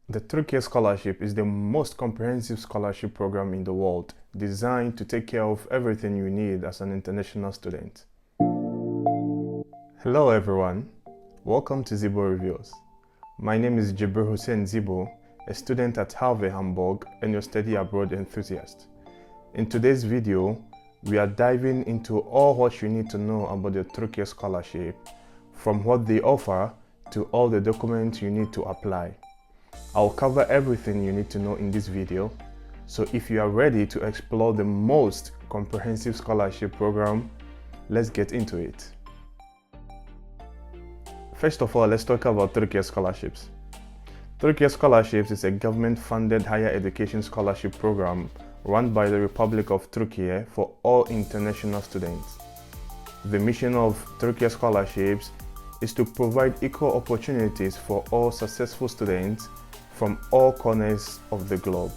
The Türkiye Scholarship is the most comprehensive scholarship program in the world, designed to take care of everything you need as an international student. Hello everyone, welcome to Zibo Reviews. My name is Zibo, a student at Halve Hamburg and your study abroad enthusiast. In today's video, we are diving into all what you need to know about the Türkiye Scholarship, from what they offer to all the documents you need to apply. I'll cover everything you need to know in this video, so if you are ready to explore the most comprehensive scholarship program, let's get into it. First of all, let's talk about Türkiye Scholarships. Türkiye Scholarships is a government-funded higher education scholarship program run by the Republic of Türkiye for all international students. The mission of Türkiye Scholarships is to provide equal opportunities for all successful students from all corners of the globe.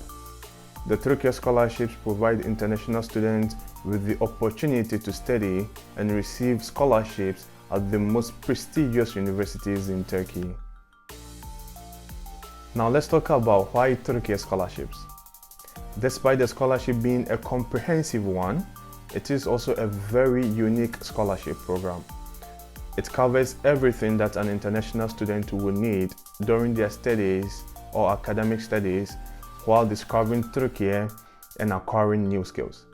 The Türkiye Scholarships provide international students with the opportunity to study and receive scholarships at the most prestigious universities in Turkey. Now let's talk about why Türkiye Scholarships. Despite the scholarship being a comprehensive one, it is also a very unique scholarship program. It covers everything that an international student will need during their studies or academic studies while discovering Turkey and acquiring new skills.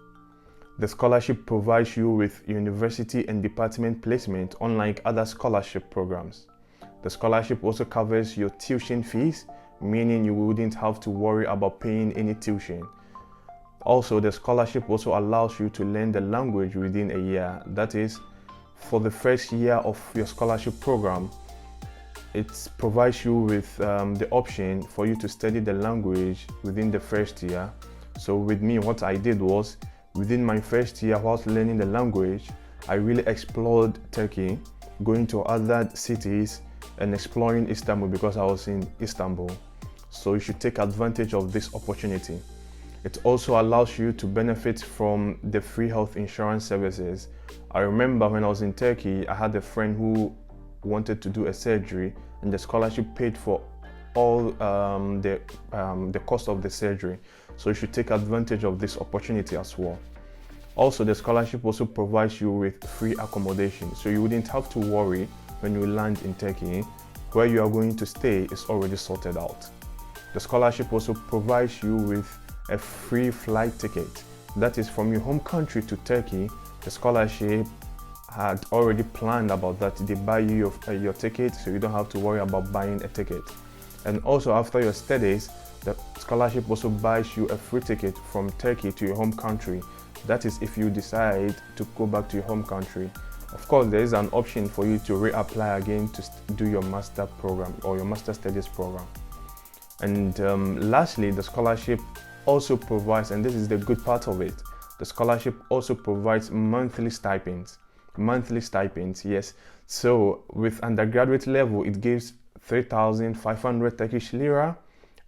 The scholarship provides you with university and department placement unlike other scholarship programs. The scholarship also covers your tuition fees, meaning you wouldn't have to worry about paying any tuition. Also, the scholarship also allows you to learn the language within a year. That is, for the first year of your scholarship program, it provides you with the option for you to study the language within the first year. So with me, what I did was, within my first year whilst learning the language, I really explored Turkey, going to other cities and exploring Istanbul because I was in Istanbul. So you should take advantage of this opportunity. It also allows you to benefit from the free health insurance services. I remember when I was in Turkey, I had a friend who wanted to do a surgery and the scholarship paid for all the cost of the surgery. So you should take advantage of this opportunity as well. Also, the scholarship also provides you with free accommodation. So you wouldn't have to worry when you land in Turkey. Where you are going to stay is already sorted out. The scholarship also provides you with a free flight ticket. That is, from your home country to Turkey. The scholarship had already planned about that. They buy you your ticket, so you don't have to worry about buying a ticket. And also, after your studies, the scholarship also buys you a free ticket from Turkey to your home country. That is, if you decide to go back to your home country. Of course, there is an option for you to reapply again to do your master program or your master studies program. And lastly, the scholarship also provides, and this is the good part of it, the scholarship also provides monthly stipends. Monthly stipends, yes. So with undergraduate level, it gives 3,500 Turkish lira,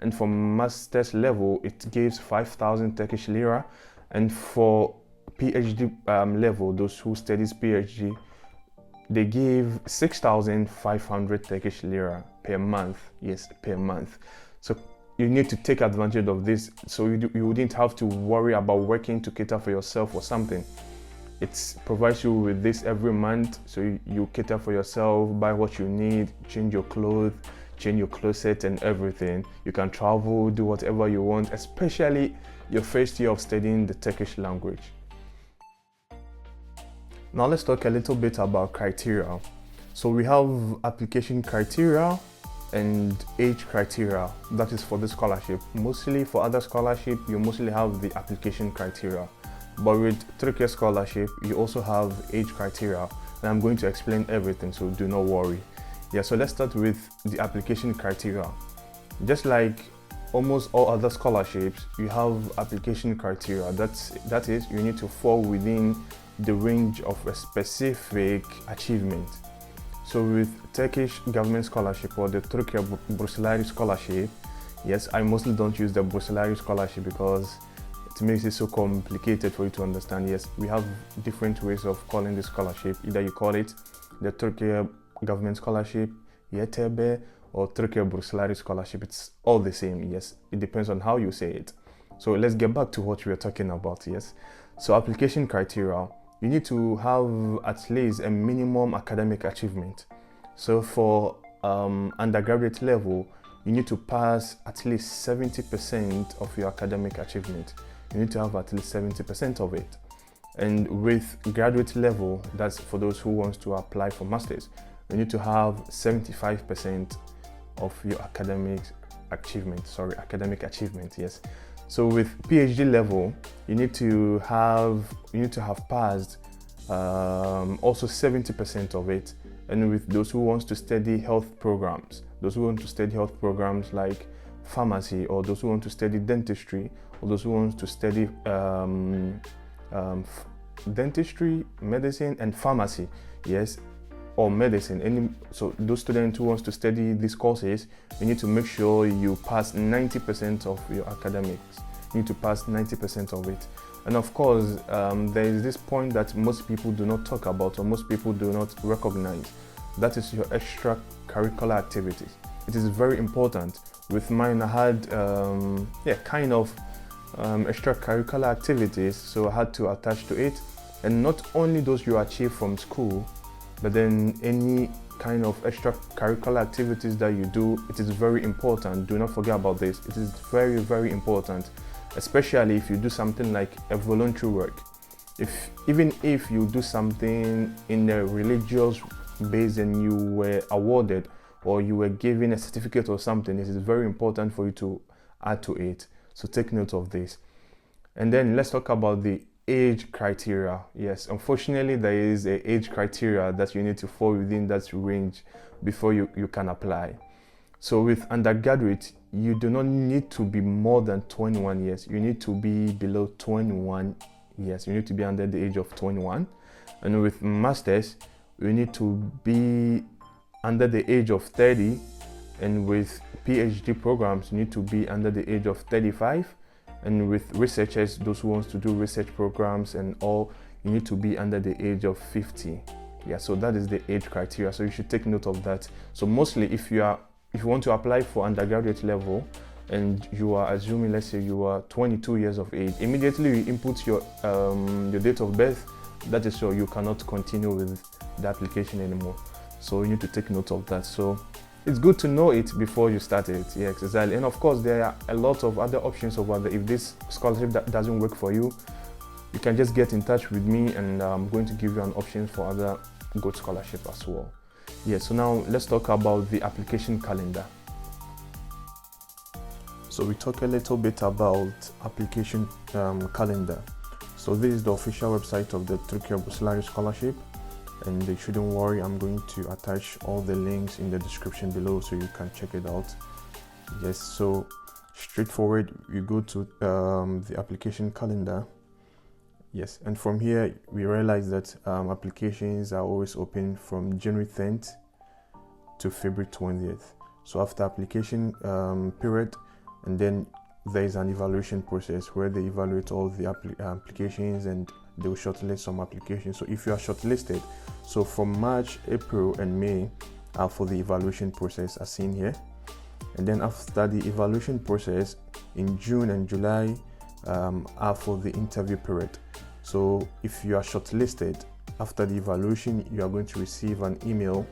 and for master's level, it gives 5,000 Turkish lira, and for PhD level, those who studies PhD, they give 6,500 Turkish lira per month. Yes, per month. So you need to take advantage of this, so you wouldn't have to worry about working to cater for yourself or something. It provides you with this every month, so you cater for yourself, buy what you need, change your clothes, change your closet and everything. You can travel, do whatever you want, especially your first year of studying the Turkish language. Now let's talk a little bit about criteria. So we have application criteria and age criteria. That is for the scholarship. Mostly for other scholarship, you mostly have the application criteria. But with Türkiye Scholarship, you also have age criteria. And I'm going to explain everything, so do not worry. Yeah, so let's start with the application criteria. Just like almost all other scholarships, you have application criteria. That is, you need to fall within the range of a specific achievement. So with Turkish government scholarship or the Türkiye Burslari scholarship, yes, I mostly don't use the Burslari scholarship because it makes it so complicated for you to understand. Yes, we have different ways of calling this scholarship. Either you call it the Türkiye government scholarship, YTB, or Türkiye Burslari scholarship. It's all the same, yes. It depends on how you say it. So let's get back to what we are talking about, yes. So application criteria, you need to have at least a minimum academic achievement. So for undergraduate level, you need to pass at least 70% of your academic achievement. You need to have at least 70% of it. And with graduate level, that's for those who want to apply for masters, you need to have 75% of your academic achievement, yes. So with PhD level, you need to have passed also 70% of it. And with those who want to study health programs, like pharmacy, or those who want to study dentistry, or those who want to study dentistry, medicine, and pharmacy, yes, or medicine. So those students who want to study these courses, you need to make sure you pass 90% of your academics. You need to pass 90% of it. And of course, there is this point that most people do not talk about, or most people do not recognize. That is your extracurricular activities. It is very important. With mine, I had extracurricular activities, so I had to attach to it. And not only those you achieve from school, but then any kind of extracurricular activities that you do, it is very important. Do not forget about this. It is very, very important, especially if you do something like a voluntary work. Even if you do something in a religious base and you were awarded or you were given a certificate or something, it is very important for you to add to it. So take note of this. And then let's talk about the age criteria. Yes, unfortunately, there is an age criteria that you need to fall within that range before you can apply. So with undergraduate, you do not need to be more than 21 years. You need to be below 21 years. You need to be under the age of 21. And with masters, you need to be under the age of 30. And with PhD programs, you need to be under the age of 35. And with researchers, those who want to do research programs and all, you need to be under the age of 50. Yeah, so that is the age criteria. So you should take note of that. So mostly if you want to apply for undergraduate level and you are assuming, let's say you are 22 years of age, immediately you input your date of birth. That is so you cannot continue with the application anymore. So you need to take note of that. So it's good to know it before you start it. Yeah, exactly. And of course, there are a lot of other options over there. If this scholarship doesn't work for you, you can just get in touch with me and I'm going to give you an option for other good scholarship as well. Yeah, so now let's talk about the application calendar. So we talk a little bit about application calendar. So this is the official website of the Türkiye Burslari scholarship. And you shouldn't worry, I'm going to attach all the links in the description below so you can check it out. Yes, so straightforward, you go to the application calendar. Yes, and from here we realize that applications are always open from January 10th to February 20th. So after application period, and then there is an evaluation process where they evaluate all the applications and they will shortlist some applications. So if you are shortlisted, so from March, April, and May are for the evaluation process as seen here. And then after the evaluation process, in June and July are for the interview period. So if you are shortlisted, after the evaluation, you are going to receive an email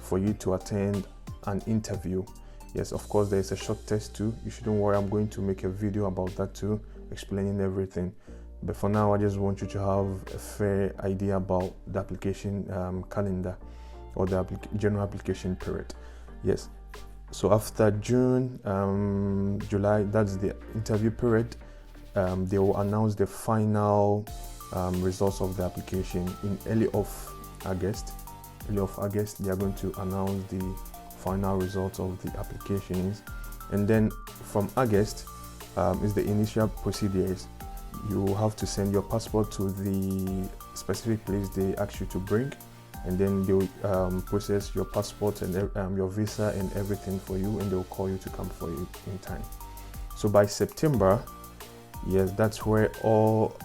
for you to attend an interview. Yes, of course, there is a short test too. You shouldn't worry, I'm going to make a video about that too, explaining everything. But for now, I just want you to have a fair idea about the application calendar or the general application period. Yes, so after June, July, that's the interview period. They will announce the final results of the application in early of August. They are going to announce the final results of the applications. And then from August is the initial procedures. You will have to send your passport to the specific place they ask you to bring, and then they will process your passport and your visa and everything for you, and they will call you to come for you in time. So by September, yes, that's where all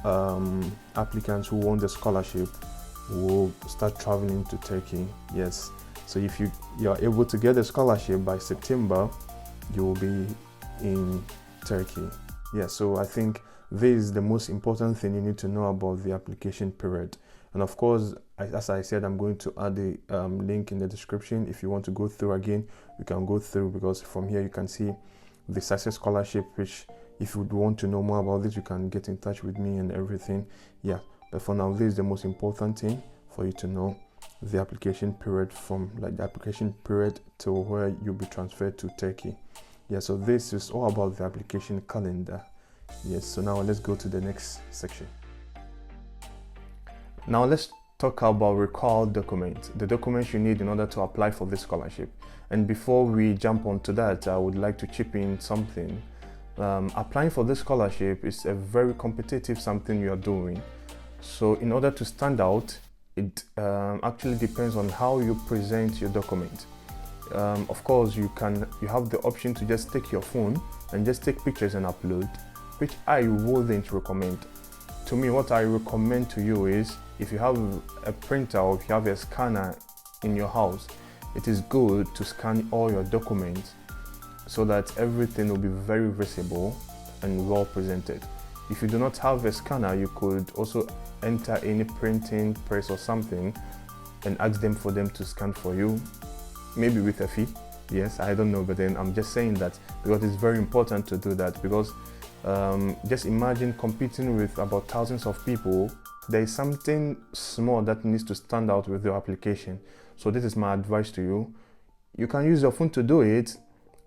applicants who want the scholarship will start traveling to Turkey. Yes, So if you're able to get a scholarship by September, you will be in Turkey. Yeah, so I think this is the most important thing you need to know about the application period. And of course, as I said, I'm going to add the link in the description. If you want to go through again, you can go through, because from here you can see the success scholarship, which if you would want to know more about this, you can get in touch with me and everything. Yeah, but for now, this is the most important thing for you to know: the application period, from like the application period to where you'll be transferred to Turkey. Yeah, so this is all about the application calendar. Yes, so now let's go to the next section. Now let's talk about required documents, the documents you need in order to apply for this scholarship. And before we jump onto that, I would like to chip in something. Applying for this scholarship is a very competitive something you are doing. So in order to stand out, it actually depends on how you present your document. Of course, you have the option to just take your phone and just take pictures and upload, which I wouldn't recommend. To me, what I recommend to you is, if you have a printer or if you have a scanner in your house, it is good to scan all your documents so that everything will be very visible and well presented. If you do not have a scanner, you could also enter any printing press or something and ask them for them to scan for you, maybe with a fee. Yes, I don't know, but then I'm just saying that because it's very important to do that, because just imagine competing with about thousands of people. There is something small that needs to stand out with your application. So this is my advice to you. You can use your phone to do it,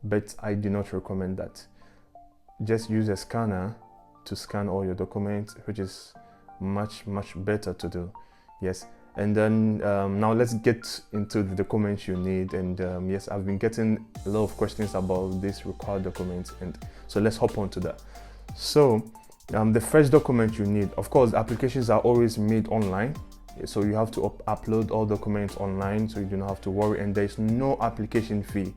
but I do not recommend that. Just use a scanner to scan all your documents, which is much better to do. Yes, and then now let's get into the documents you need. And yes, I've been getting a lot of questions about these required documents, and so let's hop on to that. So the first document you need, of course, applications are always made online, so you have to upload all documents online, so you do not have to worry, and there is no application fee.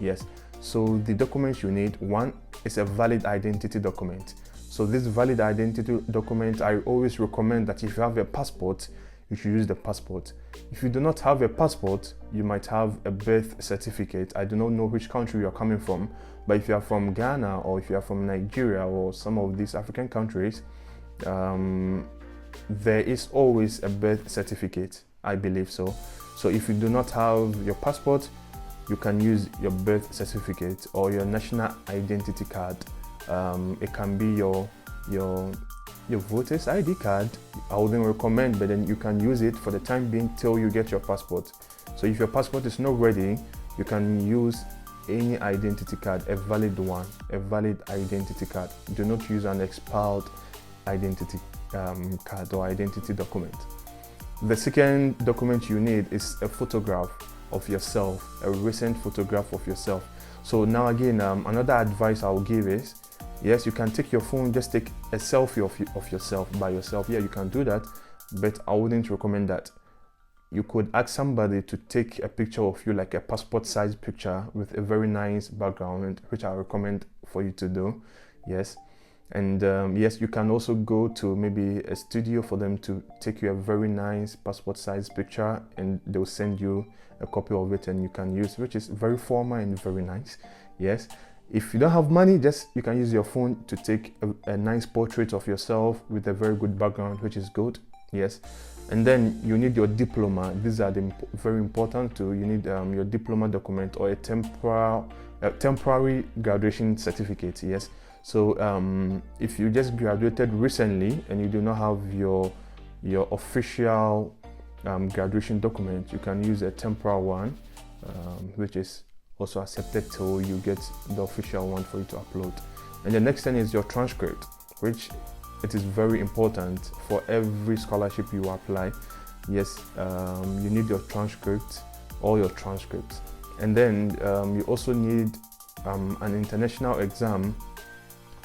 Yes, so the documents you need, one is a valid identity document. So this valid identity document, I always recommend that if you have a passport, you should use the passport. If you do not have a passport, you might have a birth certificate. I do not know which country you are coming from, but if you are from Ghana or if you are from Nigeria or some of these African countries, there is always a birth certificate, I believe so. So if you do not have your passport, you can use your birth certificate or your national identity card. It can be your voter's ID card. I wouldn't recommend, but then you can use it for the time being till you get your passport. So if your passport is not ready, you can use any identity card, a valid one, a valid identity card. Do not use an expired identity card or identity document. The second document you need is a photograph of yourself, a recent photograph of yourself. So now again, another advice I will give is, yes, you can take your phone, just take a selfie of yourself by yourself. Yeah, you can do that, but I wouldn't recommend that. You could ask somebody to take a picture of you, like a passport size picture with a very nice background, which I recommend for you to do. Yes, and yes, you can also go to maybe a studio for them to take you a very nice passport size picture, and they'll send you a copy of it and you can use, which is very formal and very nice. Yes. If you don't have money, you can use your phone to take a nice portrait of yourself with a very good background, which is good. Yes, and then you need your diploma. These are very important too. You need your diploma document or a temporary graduation certificate. Yes, so if you just graduated recently and you do not have your official graduation document, you can use a temporary one, which is also accepted till you get the official one for you to upload. And the next thing is your transcript, which it is very important for every scholarship you apply. Yes, you need your transcript, all your transcripts. And then you also need an international exam.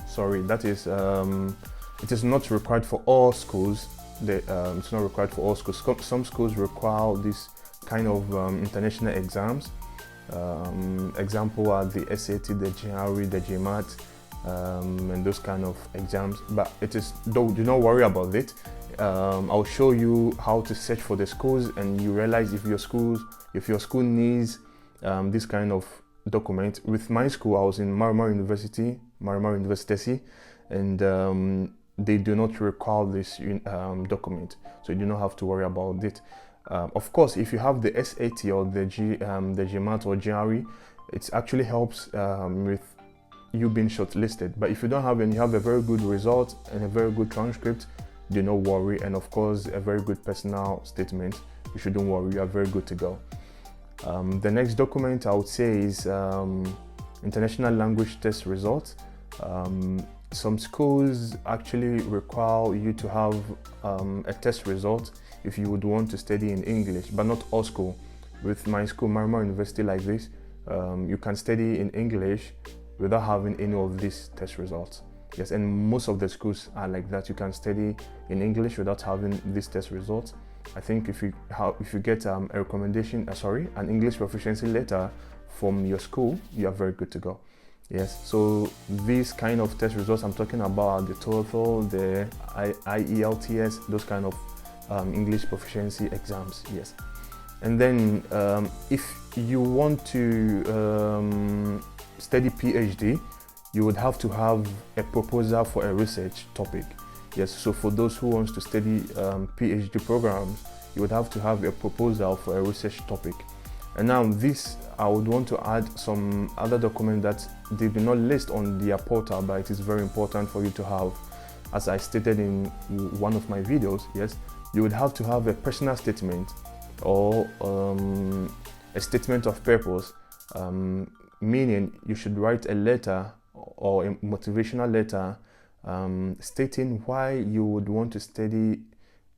Sorry, that is, it is not required for all schools. It's not required for all schools. Some schools require this kind of international exams. Example are the SAT, the GRE, the GMAT, and those kind of exams. But it is, do not worry about it. I'll show you how to search for the schools, and you realize if your school needs this kind of document. With my school, I was in Marmara University, and they do not require this document, so you do not have to worry about it. Of course, if you have the SAT or the GMAT or GRE, it actually helps with you being shortlisted. But if you don't have, and you have a very good result and a very good transcript, do not worry. And of course, a very good personal statement, you shouldn't worry, you are very good to go. The next document I would say is international language test results. Some schools actually require you to have a test result if you would want to study in English, but not all schools. With my school, Marmara University, like this, you can study in English without having any of these test results. Yes, and most of the schools are like that. You can study in English without having these test results. I think if you get a recommendation, an English proficiency letter from your school, you are very good to go. Yes, so these kind of test results I'm talking about are the TOEFL, the IELTS, those kind of English proficiency exams. Yes, and then if you want to study PhD, you would have to have a proposal for a research topic. Yes, so for those who wants to study PhD programs, you would have to have a proposal for a research topic. And now this, I would want to add some other document that they do not list on their portal, but it is very important for you to have. As I stated in one of my videos, yes, you would have to have a personal statement or a statement of purpose, meaning you should write a letter or a motivational letter stating why you would want to study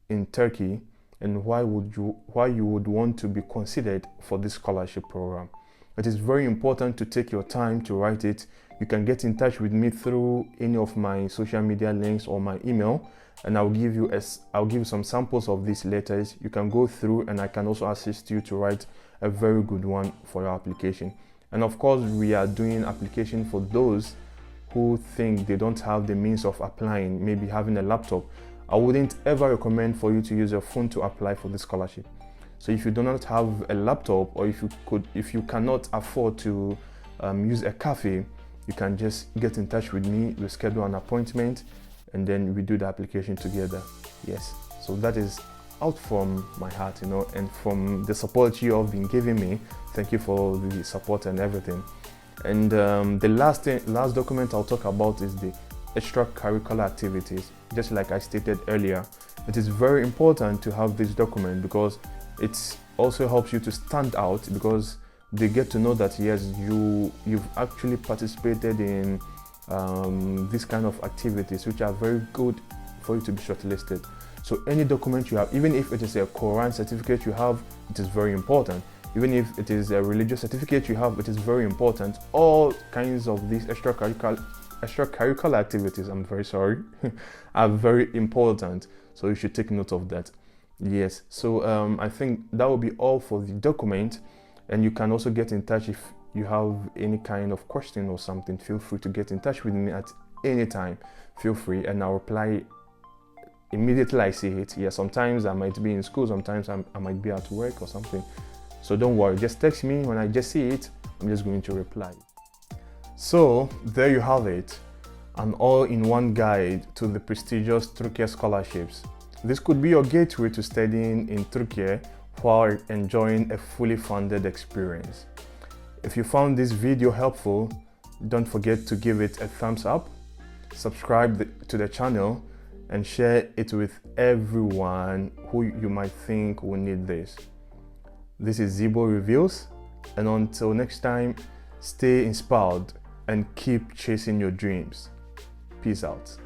in Turkey and why you would want to be considered for this scholarship program. It is very important to take your time to write it. You can get in touch with me through any of my social media links or my email, and I'll give you some samples of these letters. You can go through, and I can also assist you to write a very good one for your application. And of course, we are doing application for those who think they don't have the means of applying, maybe having a laptop. I wouldn't ever recommend for you to use your phone to apply for this scholarship. So if you do not have a laptop, or if you cannot afford to use a cafe, you can just get in touch with me, we schedule an appointment, and then we do the application together. Yes, so that is out from my heart, and from the support you have been giving me. Thank you for the support and everything. And the last document I'll talk about is the extracurricular activities. Just like I stated earlier, it is very important to have this document because it also helps you to stand out, because they get to know that yes, you've actually participated in this kind of activities, which are very good for you to be shortlisted. So any document you have, even if it is a Quran certificate you have, it is very important. Even if it is a religious certificate you have, it is very important. All kinds of these extracurricular activities, are very important. So you should take note of that. Yes, so I think that will be all for the document. And you can also get in touch if you have any kind of question or something. Feel free to get in touch with me at any time. Feel free, and I'll reply immediately I see it. Yeah, sometimes I might be in school, sometimes I might be at work or something. So don't worry, just text me. When I just see it, I'm just going to reply. So there you have it, an all-in-one guide to the prestigious Türkiye scholarships. This could be your gateway to studying in Turkey while enjoying a fully funded experience. If you found this video helpful, don't forget to give it a thumbs up, subscribe to the channel, and share it with everyone who you might think will need this. This is Zibo Reviews, and until next time, stay inspired and keep chasing your dreams. Peace out.